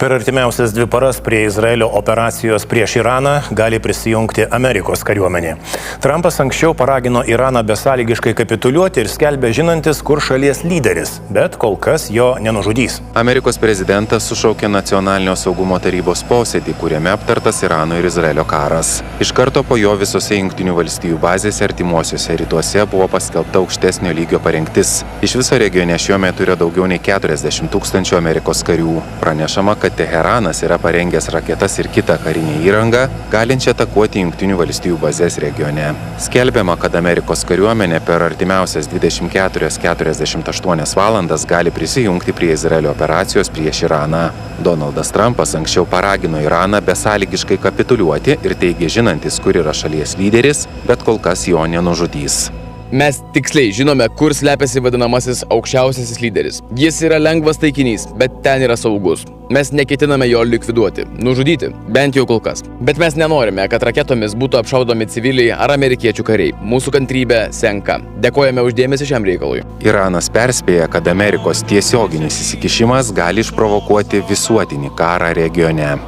Per artimiausias 2 paras prie Izraelio operacijos prieš Iraną gali prisijungti Amerikos kariuomenė. Trumpas anksčiau paragino Iraną besąlygiškai kapituliuoti ir skelbė žinantis, kur šalies lyderis, bet kol kas jo nenužudys. Amerikos prezidentas sušaukė Nacionalinio saugumo tarybos posėdį, kuriame aptartas Irano ir Izraelio karas. Iš karto po jo visose Jungtinių valstijų bazėse artimuosiuose rytuose buvo paskelbta aukštesnio lygio parengtis. Iš viso regione šiuo metu yra daugiau nei 40 000 Amerikos karių. Pranešama, kad Teheranas yra parengęs raketas ir kitą karinę įrangą, galinčią atakuoti Jungtinių valstijų bazės regione. Skelbiama, kad Amerikos kariuomenė per artimiausias 24-48 valandas gali prisijungti prie Izraelio operacijos prieš Iraną. Donaldas Trumpas anksčiau paragino Iraną besąlygiškai kapituliuoti ir teigė žinantis, kur yra šalies lyderis, bet kol kas jo nenužudys. Mes tiksliai žinome, kur slepiasi vadinamasis aukščiausiasis lyderis. Jis yra lengvas taikinys, bet ten yra saugus. Mes neketiname jo likviduoti, nužudyti, bent jau kol kas. Bet mes nenorime, kad raketomis būtų apšaudomi civiliai ar amerikiečių kariai. Mūsų kantrybė senka. Dėkojame už dėmesį šiam reikalui. Iranas perspėja, kad Amerikos tiesioginis įsikišimas gali išprovokuoti visuotinį karą regione.